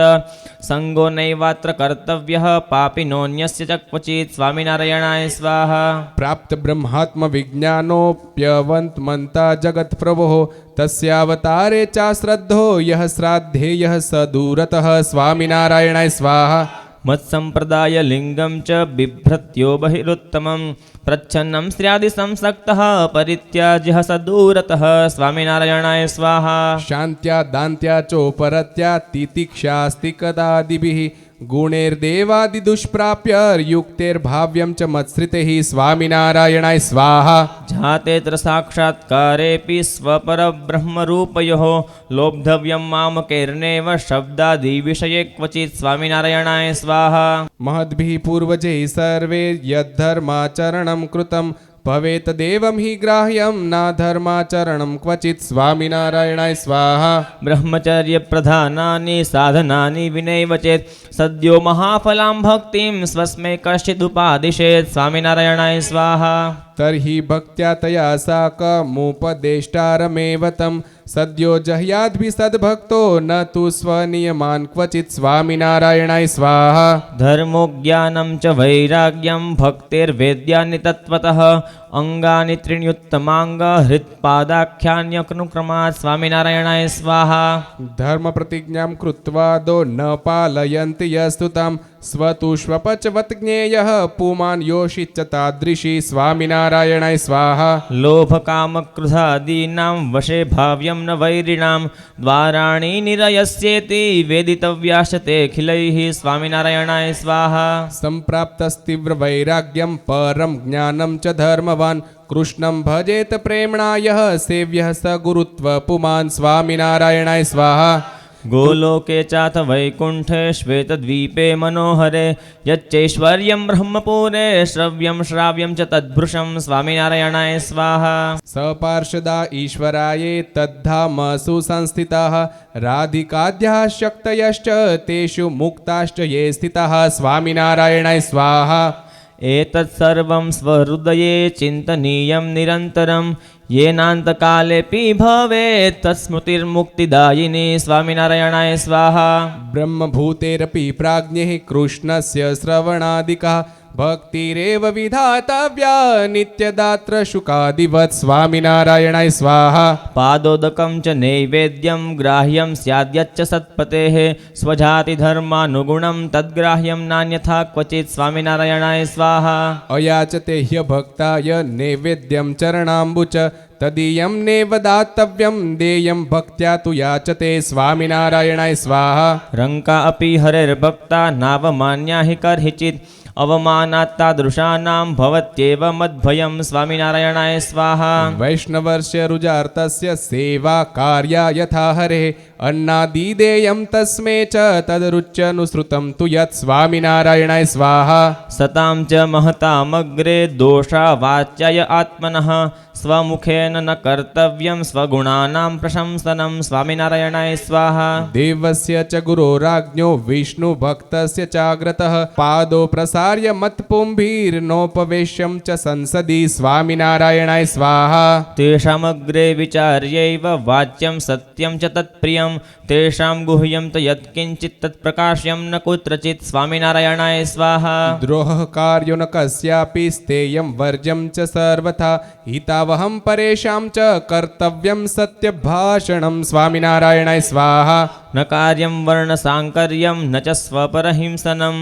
સંગો નૈવાત્ર કર્તવ્યઃ પાપિનોન્યસ્ય ચ ક્વચિત સ્વામિનારાયણાય સ્વાહા પ્રાપ્ત બ્રહ્માત્મ વિજ્ઞાનોપ્યવંત મંતા જગત પ્રભો તસ્યાવતારે ચાશ્રદ્ધો યહ શ્રાદ્ધેયઃ સ દૂરતઃ સ્વામિનારાયણાય સ્વાહા મત્સંપ્રદાય લિંગમ ચ બિભ્રત્યો બહિરુત્તમં પ્રચ્છન્નમ સ્ત્ર્યાદિ સંસક્તઃ પરિત્યાજ્યઃ સ દૂરતઃ સ્વામિનારાયણાય સ્વાહા શાંત્યા દાંત્યા ચોપરત્યા તિતિક્ષાસ્તિ કદાદિભિઃ ગુણૈર્દેવાદિદુષ્પ્રાપ્ય યુક્તૈર્ભાવ્યં ચ મત્સૃતૈઃ સ્વામિનારાયણાય સ્વાહા જાતેત્ર સાક્ષાત્કારેऽપि સ્વપરબ્રહ્મરૂપયોઃ લોબ્ધવ્યં મામકૈર્નેવ શબ્દાદિવિષये ક્વચિત સ્વામિનારાયણાય સ્વાહા મહદ્ભિઃ પૂર્વજૈः સર્વે યદ્ધર્માચરણં કૃतं ભવેત દેવં હિ ગ્રાહ્યં નાધર્માચરણં ક્વચિત સ્વામિનારાયણાય સ્વાહા બ્રહ્મચર્ય પ્રધાનાની સાધનાની વિનૈવ ચેત સદ્યો મહાફલાં ભક્તિં સ્વસ્મૈ કશ્ચિદુપાદિશેત સ્વામિનારાયણાય સ્વાહા તર્હિ ભક્ત્યા તયા સાકમુપદેષ્ટારમેવ તમ સદ્યો જહ્યાદ્ભિ સદ્ભક્તો ન તુ સ્વનિયમાન ક્વચિત સ્વામિનારાયણાય સ્વાહા ધર્મો જ્ઞાનમ ચ વૈરાગ્યમ ભક્તિર્વેદ્યાનિ તત્વતઃ અંગાનિ ત્રીણ્યુત્તમાંગ હૃત્પાદાખ્યાન્યનુક્રમાत् સ્વામિનારાયણાય સ્વાહા ધર્મ પ્રતિજ્ઞાં કૃત્વા દો ન પાલયન્તિ યસ્તુતામ સ્વતુષ્વપચવત જ્ઞેયઃ પુમાન યોષિચ તાદૃશી સ્વામિનારાયણાય સ્વાહા લોભકામક્રોધાદીનાં વશે ભાવ્યં ન વૈરિણાં દ્વારાણી નિરયસ્યેતિ વેદિતવ્યાશ્ચ તે ખિલૈઃ સ્વામિનારાયણાય સ્વાહા સંપ્રાપ્તસ્તીવ્ર વૈરાગ્યમ પરમ જ્ઞાનમ ચ ધર્મવાન કૃષ્ણં ભજેત પ્રેમણા યઃ સેવ્યઃ સ ગુરુત્વ પુમાન સ્વામિનારાયણાય સ્વાહા ગોલોકે ચાથ વૈકુંઠે શ્વેતદ્વીપે મનોહરે યચ્ચૈશ્વર્યં બ્રહ્મપુરે શ્રવ્યં શ્રાવ્યં ચ તદ્ભૃશં સ્વામિનારાયણાય સ્વાહા સપાર્ષદા ઈશ્વરાયે તદ્ધામસુ સંસ્થિતાઃ રાધિકાદ્યાઃ શક્તયશ્ચ તેષુ મુક્તાશ્ચ યે સ્થિતાઃ સ્વામિનારાયણાય સ્વાહા એતत् સર્વં સ્વહૃદયે ચિંતનીયં નિરંતરં येनान्तकालेऽपि भवेत् तत्स्मृतिर्मुक्तिदायिनी સ્વામિનારાયણાય સ્વાહા બ્રહ્મભૂતેરપી પ્રાજ્ઞૈઃ કૃષ્ણસ્ય શ્રવણાદિકા ભક્તિરેવ વિધાતવ્યા નિત્યદાત્ર શુકાદિવત સ્વામિનારાયણાય સ્વાહા પાદોદકં ચ નૈવેદ્યં ગ્રાહ્યં સ્યાદ્યચ્ચ સત્પતેઃ સ્વજાતિધર્માનુગુણં તદ્ગ્રાહ્યં નાન્યથા ક્વચિત સ્વામિનારાયણાય સ્વાહા અયાચતે હ્યભક્તાય નૈવેદ્યં ચરણાંબુચ તદીયં નેવ દાતવ્યં દેયં ભક્ત્યા તુ યાચતે સ્વામિનારાયણાય સ્વાહા રંકા અપી હરેર્ભક્તા નાવમાન્યા હિ કર્હિચિત અવમાનાત્તાદૃશાનાં ભવત્યેવ મદ્ભયં સ્વામિનારાયણાય સ્વાહા વૈષ્ણવર્ષ્ય રુજાર્તસ્ય સેવા કાર્યા યથા હરે અન્નાદિદેયં તસ્મે ચ તદરુચ્યનુસૃतं તુ યત સ્વામિનારાયણાય સ્વાહા સતાં ચ મહતામગ્રે દોષા વાચ્યય આત્મનઃ સ્વમુખેન ન કર્તવ્યં સ્વગુણાનાં પ્રશંસनं સ્વામિનારાયણાય સ્વાહા દેવસ્ય ચ ગુરોરાજ્ઞો વિષ્ણુ ભક્તસ્ય ચાગ્રતઃ પાદો પ્રસાર્ય મત્પુંભીર્નોપવેશ્યં ચ સંસદી સ્વામિનારાયણાય સ્વાહા તેષામગ્રે વિચાર્યૈવ વાચ્યં સત્યં ચ તત્પ્રિયં તેષાં ગુહ્યં ત યત્કિંચિત તત્પ્રકાશ્યં ન કુત્રચિત સ્વામિનારાયણાય સ્વાહા દ્રોહ કાર્યો ન કસ્યાપી સ્થેયં વર્જ્યં ચ સર્વથા હિતાવહં પરેષાં ચ કર્તવ્યં સત્યભાષણં સ્વામિનારાયણાય સ્વાહા न कार्यं वर्णसाङ्कर्यं न च स्वपरहिंसनं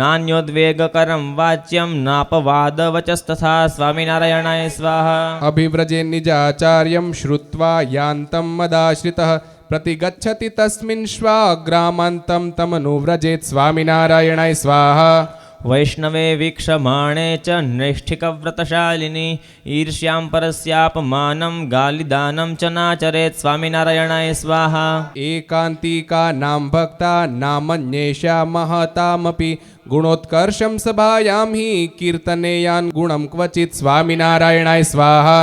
नान्योद्वेगकरं वाच्यं नापवादवचस्तथा स्वामिनारायणाय स्वाहा अभिव्रजे निजाचार्यं श्रुत्वा यान्तं मदाश्रितः प्रतिगच्छति तस्मिन् श्वाग्रामान्तं तमनुव्रजेत् स्वामिनारायणाय स्वाहा वैष्णवे वीक्षमाणे च नैष्ठिकव्रतशालिनी ईर्ष्यां परस्यापमानं गालिदानं च नाचरेत् स्वामिनारायणाय स्वाहा एकान्तिकानां भक्तानामन्येषा महतामपि गुणोत्कर्षं सभायां हि कीर्तनेयान् गुणं क्वचित् स्वामिनारायणाय स्वाहा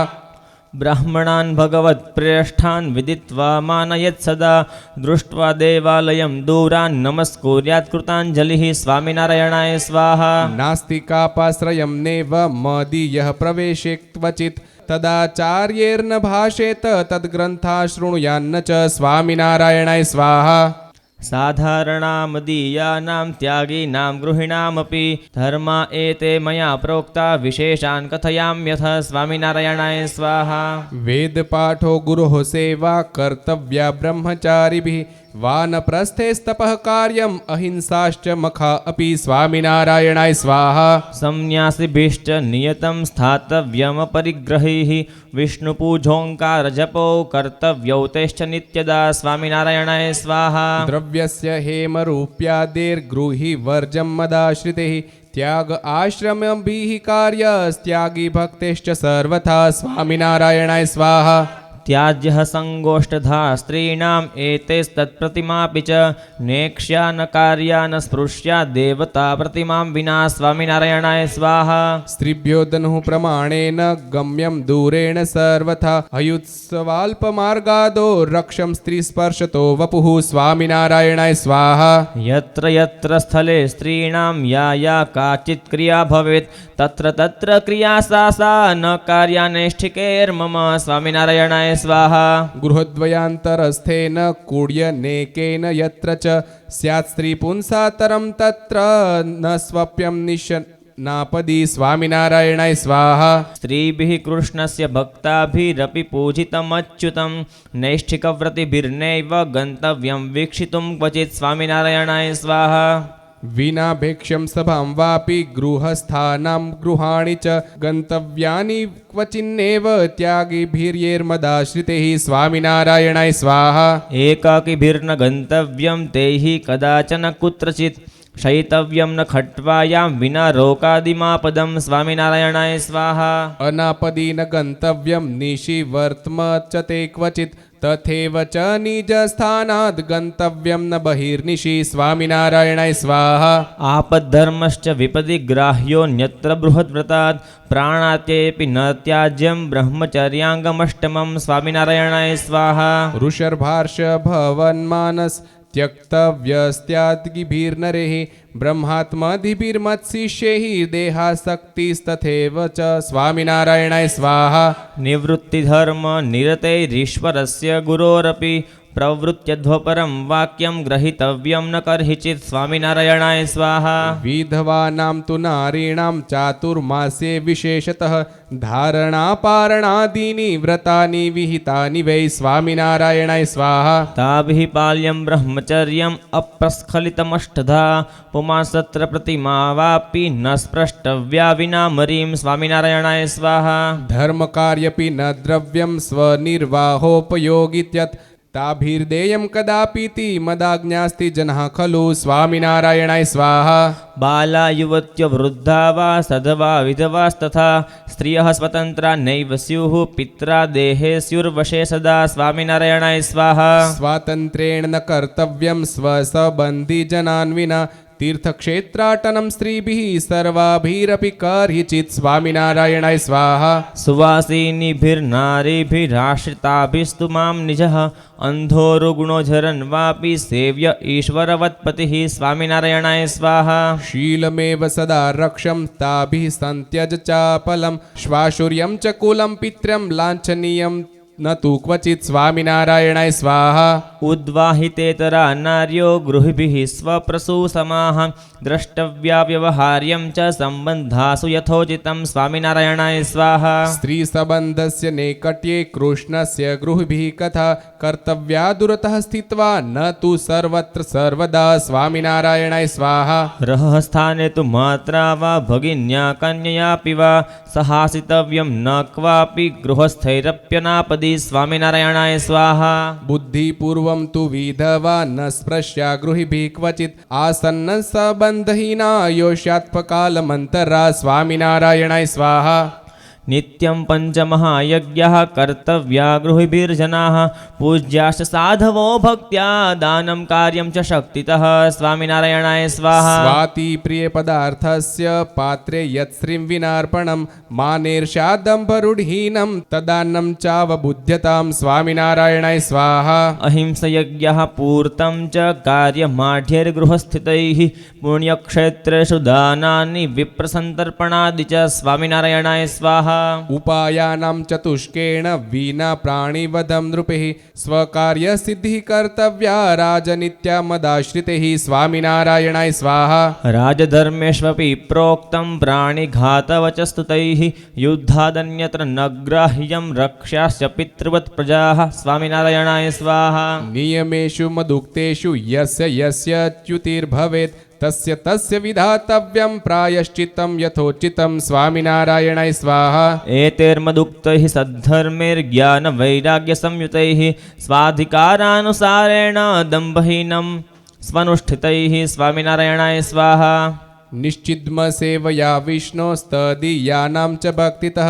ब्राह्मणान् भगवत्प्रेष्ठान् विदित्वा मानयत् सदा दृष्ट्वा देवालयं दूरान् नमस्कुर्यात् कृताञ्जलिः स्वामिनारायणाय स्वाहा नास्तिकापाश्रयं नेव मदीयः प्रवेशे क्वचित् तदाचार्येर्न भाषेत तद्ग्रन्था शृणुयान्न च स्वामिनारायणाय स्वाहा साधारणामदीयानां त्यागिनां गृहिणामपि धर्मा एते मया प्रोक्ता विशेषान् कथयाम्यथ स्वामिनारायणाय स्वाहा वेदपाठो गुरोः सेवा कर्तव्या ब्रह्मचारिभिः वानप्रस्थेस्तपः कार्यम् अहिंसाश्च मखा अपि स्वामिनारायणाय स्वाहा संन्यासिभिश्च नियतं स्थातव्यमपरिग्रहैः विष्णुपूजोऽङ्कारजपो कर्तव्यौ तेश्च नित्यदा स्वामिनारायणाय स्वाहा द्रव्यस्य हेमरूप्यादेर्गृहि वर्जं मदाश्रितैः त्याग आश्रमभिः कार्यस्त्यागी भक्तेश्च सर्वथा स्वामिनारायणाय स्वाहा त्याज्यः सङ्गोष्ठधा स्त्रीणाम् एतेस्तत्प्रतिमापि च नेक्ष्या न कार्या न स्पृश्या देवता प्रतिमां विना स्वामिनारायणाय स्वाहा स्त्रीभ्यो दनुः प्रमाणेन गम्यं दूरेण सर्वथा अयुत्सवाल्पमार्गादो रक्षं स्त्रीस्पर्शतो वपुः स्वामिनारायणाय स्वाहा यत्र यत्र स्थले स्त्रीणां या काचित् क्रिया भवेत् तत्र तत्र क्रिया सा न कार्यानैष्ठिकैर्मम स्वामिनारायणाय स्वाहा गृहद्वयान्तरस्थेन कूड्यनेकेन यत्र च स्यात् स्त्रीपुंसातरं तत्र न स्वप्यं निशनापदी स्वामिनारायणाय स्वाहा स्त्रीभिः कृष्णस्य भक्ताभिरपि पूजितमच्युतं नैष्ठिकव्रतिभिर्नैव गन्तव्यं वीक्षितुं क्वचित् स्वामिनारायणाय स्वाहा विना भेक्ष्यं सभां वापि गृहस्थानां गृहाणि च गन्तव्यानि क्वचिन्नेव त्यागिभिर्यैर्मदाश्रितैः स्वामिनारायणाय स्वाहा एकाकिभिर्न गन्तव्यं तैः कदाचन कुत्रचित् शयितव्यं न खट्वायां विना रोकादिमापदं स्वामिनारायणाय स्वाहा अनापदी न गन्तव्यं निशिवर्त्म च ते क्वचित् तथैव च निजस्थानाद् गन्तव्यं न बहिर्निशि स्वामिनारायणाय स्वाहा आपद्धर्मश्च विपदि ग्राह्योऽन्यत्र बृहद्व्रतात् प्राणात्येऽपि न त्याज्यं ब्रह्मचर्याङ्गमष्टमं स्वामिनारायणाय स्वाहा ऋषर्भार्षभवन्मानस त्यक्तव्यस्त्याद्गिभिर्नरेः ब्रह्मात्मधिभिर्मत्शिष्यैः देहासक्तिस्तथैव च स्वामिनारायणाय स्वाहा निवृत्तिधर्म निरतैरीश्वरस्य गुरोरपि प्रवृत्त्यध्वपरं वाक्यं ग्रहीतव्यं न कर्हिचित् स्वामिनारायणाय स्वाहा विधवानां तु नारीणां चातुर्मास्ये विशेषतः धारणापारणादीनि व्रतानि विहितानि वै स्वामिनारायणाय स्वाहा ताभिः पाल्यं ब्रह्मचर्यम् अप्रस्खलितमष्टधा पुमांसत्र प्रतिमा वापि न स्पृष्टव्या विना मरीं स्वामिनारायणाय स्वाहा धर्मकार्यपि न द्रव्यं स्वनिर्वाहोपयोगित्यत् ताभिर्देयं कदापीति मदाज्ञास्ति जनः खलु स्वामिनारायणाय स्वाहा बाला युवत्य वृद्धा वा सधवा विधवास्तथा स्त्रियः स्वतन्त्रा नैव स्युः पित्रा देहे स्युर्वशे सदा स्वामिनारायणाय स्वाहा स्वातन्त्र्येण न कर्तव्यं स्वसबन्धिजनान् विना तीर्थक्षेत्राटनं स्त्रीभिः सर्वाभिरपि कर्हिचित् स्वामिनारायणाय स्वाहा सुवासिनीभिर्नारीभिराश्रिताभिस्तु मां निजः अन्धोरुगुणोझरन् वापि सेव्य ईश्वरवत्पतिः स्वामिनारायणाय स्वाहा शीलमेव सदा रक्षं ताभिः सन्त्यज चापलं श्वाशुर्यं च कुलं पित्रं लाञ्छनीयं न तु क्वचित् स्वामिनारायणाय स्वाहा उद्वाहितेतरा नार्यो गृहिभिः स्वप्रसूसमाः द्रष्टव्या व्यवहार्यं च सम्बन्धासु यथोचितं स्वामिनारायणाय स्वाहा स्त्रीसम्बन्धस्य नैकट्ये कृष्णस्य गृहिभिः कथा कर्तव्या दूरतः स्थित्वा न तु सर्वत्र सर्वदा स्वामिनारायणाय स्वाहा रहस्थाने तु मात्रा वा भगिन्या कन्ययापि वा सहासितव्यं न क्वापि गृहस्थैरप्यनापदि स्वामिनारायणाय स्वाहा बुद्धिपूर्वं तु विधवा न स्पृश्या गृहिभिः क्वचित् आसन्न सम्बन्धहीना योष्यात्पकालमन्तरा स्वामिनारायणाय स्वाहा नित्यं पञ्चमहायज्ञः कर्तव्या गृहिभिर्जनाः पूज्याश्च साधवो भक्त्या दानं कार्यं च शक्तितः स्वामिनारायणाय स्वाहा स्वाति प्रियपदार्थस्य पात्रे यत्स्त्रीं विनार्पणं मानेर्ष्यादम्बरुढहीनं तदान्नं चावबुध्यतां स्वामिनारायणाय स्वाहा अहिंसयज्ञः पूर्तं च कार्यमाढ्यैर्गृहस्थितैः पुण्यक्षेत्रेषु दानानि विप्रसन्तर्पणादि च स्वामिनारायणाय स्वाहा उपायानां चतुष्केण विना प्राणिवधं नृपैः स्वकार्यसिद्धिः कर्तव्या राजनीत्या मदाश्रितैः स्वामिनारायणाय स्वाहा राजधर्मेष्वपि प्रोक्तं प्राणिघातवचस्तुतैः युद्धादन्यत्र न ग्राह्यं रक्ष्याश्च पितृवत् प्रजाः स्वामिनारायणाय स्वाहा नियमेषु मदुक्तेषु यस्य यस्य च्युतिर्भवेत् तस्य तस्य विधातव्यं प्रायश्चित्तं यथोचितं स्वामिनारायणाय स्वाहा एतैर्मदुक्तैः सद्धर्मैर्ज्ञानवैराग्यसंयुतैः स्वाधिकारानुसारेण दम्भहीनं स्वनुष्ठितैः स्वामिनारायणाय स्वाहा निश्चिद्मसेवया विष्णोस्तदीयानां च भक्तितः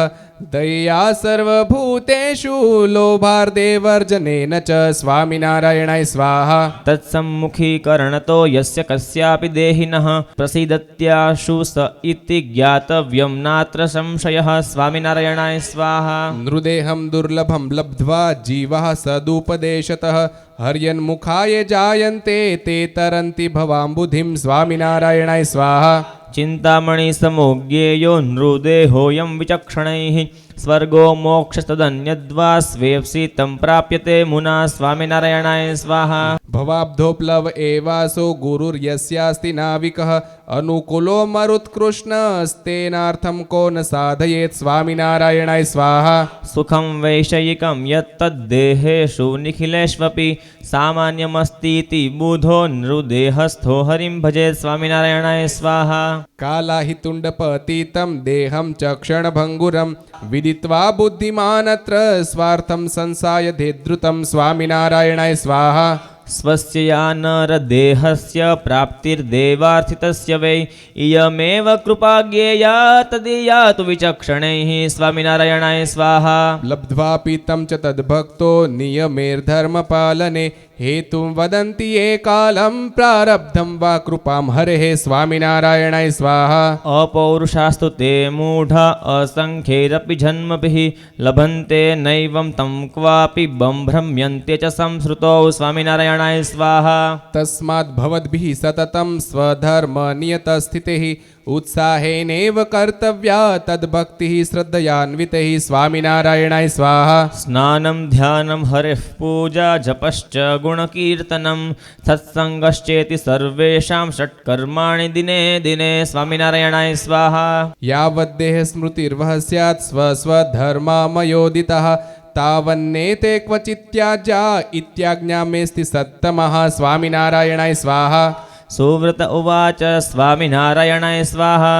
दयया सर्वभूतेषु लोभार्देवर्जनेन च स्वामिनारायणाय स्वाहा तत्सम्मुखीकरणतो यस्य कस्यापि देहिनः प्रसीदत्याशु स इति ज्ञातव्यं नात्र संशयः स्वामिनारायणाय स्वाहा नृदेहं दुर्लभं लब्ध्वा जीवः सदुपदेशतः हर्यन्मुखाय जायन्ते ते तरन्ति भवाम्बुधिं स्वामिनारायणाय स्वाहा चिन्तामणि समोज्ञेयो नृदेहोऽयं विचक्षणैः स्वर्गो मोक्षस्तदन्यद्वा स्वेप्सि तं प्राप्यते मुना स्वामिनारायणाय स्वाहा भवाब्धोप्लव एवासो गुरुर्यस्यास्ति नाविकः अनुकूलो मरुत्कृष्णस्तेनार्थं को न साधयेत् स्वामिनारायणाय स्वाहा सुखं वैषयिकं यत्तद्देहेषु निखिलेष्वपि सामान्यमस्तीति बुधो नृदेहस्थो हरिं भजेत् स्वामिनारायणाय स्वाहा कालाहितुण्डपतितं देहं चक्षणभङ्गुरं विदित्वा बुद्धिमानत्र स्वार्थं संसायधेद्रुतं स्वामिनारायणाय स्वाहा स्वस्य यानरदेहस्य प्राप्तिर्देवार्थितस्य वै इयमेव कृपा ज्ञेया तदीया तु विचक्षणैः स्वामिनारायणाय स्वाहा लब्ध्वापि तं च तद्भक्तो नियमेर्धर्मपालने हेतुं वदन्ति ये कालं प्रारब्धं वा कृपां हरेः स्वामिनारायणाय स्वाहा अपौरुषास्तु ते मूढा असङ्ख्यैरपि जन्मभिः लभन्ते नैवं तं क्वापि बम्भ्रम्यन्ते च संसृतौ स्वामिनारायणाय स्वाहा तस्मात् भवद्भिः सततं स्वधर्मनियतस्थितिः उत्साहेनैव कर्तव्या तद्भक्तिः श्रद्धयान्वितैः स्वामिनारायणाय स्वाहा स्नानं ध्यानं हरिः पूजा जपश्च गुणकीर्तनं सत्सङ्गश्चेति सर्वेषां षट्कर्माणि दिने दिने स्वामिनारायणाय स्वाहा यावद्देह स्मृतिर्वः स्यात् स्वस्वधर्मामयोदितः तावन्नेते क्वचित्याज्या इत्याज्ञा मेस्ति सत्तमः स्वामिनारायणाय स्वाहा सुव्रत उवाच स्वामिनारायणाय स्वाहा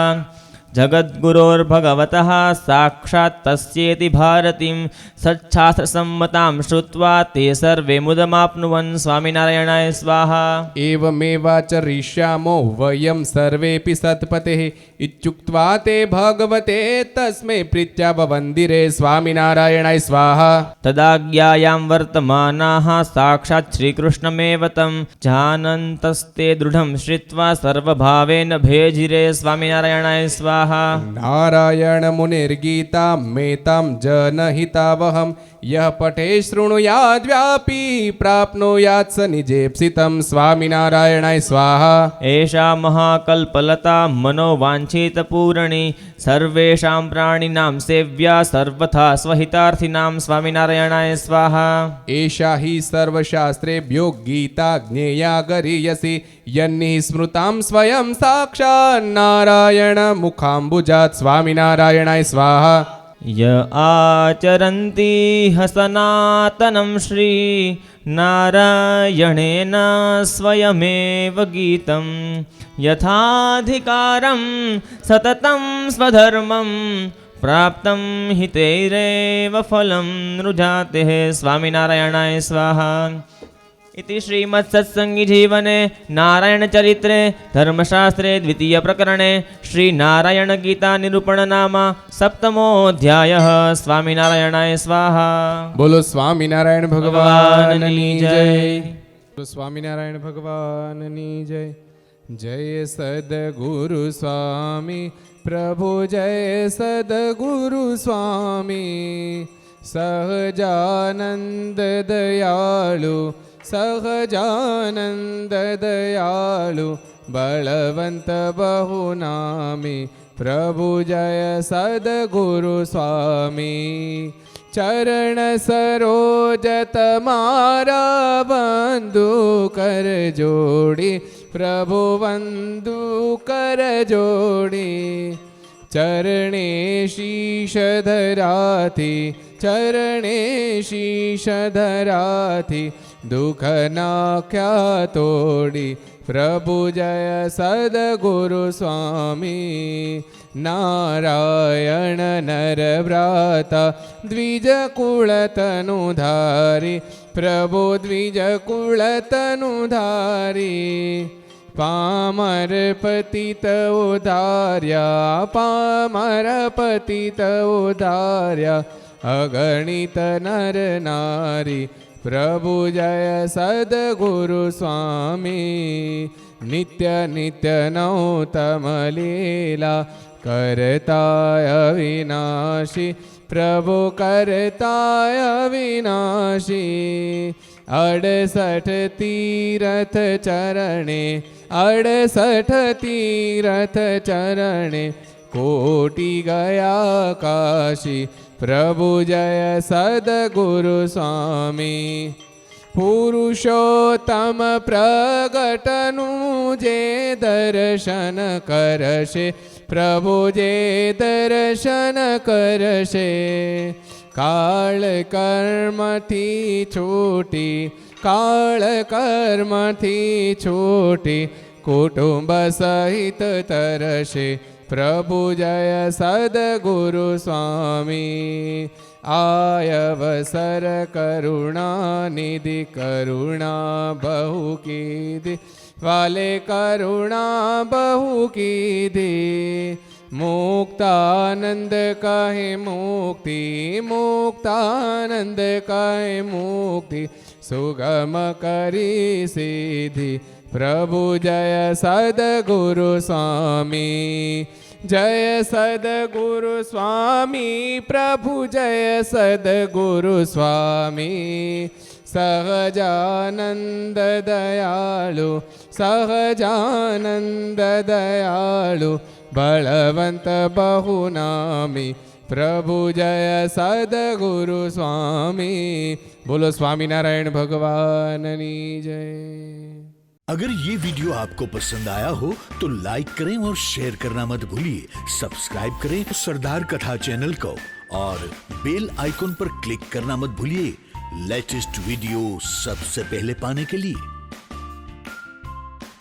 जगद्गुरोर्भगवतः साक्षात् तस्येति भारतीं सच्छास्त्रसम्मतां श्रुत्वा ते सर्वे मुदमाप्नुवन् स्वामिनारायणाय स्वाहा एवमेवाचरिष्यामो वयं सर्वेऽपि सत्पतेः इत्युक्त्वा ते भगवते तस्मै प्रीत्या वन्दिरे स्वामिनारायणाय स्वाहा तदाज्ञायां वर्तमानाः साक्षात् श्रीकृष्णमेव तं जानन्तस्ते दृढं श्रुत्वा सर्वभावेन भेजिरे स्वामिनारायणाय स्वाहा नारायण मुनिर्गीता मेतां जनहितावहं यः पठे शृणुयाद्व्यापी प्राप्नुयात् स निजेप्सितं स्वामिनारायणाय स्वाहा एषा महाकल्पलता मनोवाञ्छितपूरणी સર્વેષાં પ્રાણીનાં સેવ્યા સર્વથા સ્વહિતાર્થિનાં સ્વામિનારાયણાય સ્વાહા. एषा हि सर्वशास्त्रेभ्यो गीता ज्ञेया गरीयसी यन्निः स्मृतां स्वयं साक्षात् नारायण मुखाम्बुजात् स्वामिनारायणाय स्वाहा. य आचरन्ति सनातनं श्री नारायणेन स्वयमेव गीतं यथाधिकारं सततं स्वधर्मं प्राप्तं हितैरेव फलं रुजाते. स्वामिनारायणाय स्वाहा. इति श्रीमत्सत्सङ्गीजीवने नारायणचरित्रे धर्मशास्त्रे द्वितीयप्रकरणे श्रीनारायणगीतानिरूपणनाम सप्तमोऽध्यायः. स्वामिनारायणाय स्वाहा. बोलो स्वामिनारायण भगवाननी जय. बोलो स्वामिनारायण भगवाननी जय. जय सद्गुरु स्वामी प्रभु जय सद्गुरु स्वामी. सहजानंद दयालु सहजानंद दयालु बलवंत बहुनामी प्रभु जय सद्गुरु स्वामी. चरण सरोज तमारा बंधु कर जोड़ी प्रभु वंदु कर जोड़ी. चरणे शीश धराथी चरणे शीश धराथी दुख नाख्या तोड़ी प्रभु जय सद्गुरु स्वामी. नारायण नर व्राता द्विज कुल तनुधारी प्रभु द्विज कुल तनुधारी. पामर पतित उदार्या पामर पतित उदार्या अगणित नर नारी प्रभु जय सद्गुरु स्वामी. नित्य नित्य नौतम लीला करताय अविनाशी प्रभु करताय अविनाशी. 68 तीरथ चरणे 68 तीरथ चरणे कोटि गया काशी प्रभु जय सद्गुरु स्वामी. पुरुषोत्तम प्रगटनु जे दर्शन करशे प्रभु जे दर्शन करशे. काल कर्म थी छूटी काल कर्म थी छूटी कुटुंब सहित तरशे प्रभु जय सद्गुरु स्वामी. आयवसर करुणा निधि करुणा बहु कीधी वाले करुणा बहु कीधी. मुक्तानंद कहे मुक्ति मुक्तानंद कहे मुक्ति सुगम करी सीधी प्रभु जय सद्गुरु स्वामी. जय सद्गुरु स्वामी प्रभु जय सद्गुरु स्वामी. सहजानंद दयालु सहजानंद दयालु बलवंत बहुनामी प्रभु जय सद्गुरु स्वामी. बोलो स्वामीनारायण भगवाननी जय. अगर ये वीडियो आपको पसंद आया हो तो लाइक करें और शेयर करना मत भूलिए. सब्सक्राइब करें सरदार कथा चैनल को और बेल आइकॉन पर क्लिक करना मत भूलिए लेटेस्ट वीडियो सबसे पहले पाने के लिए.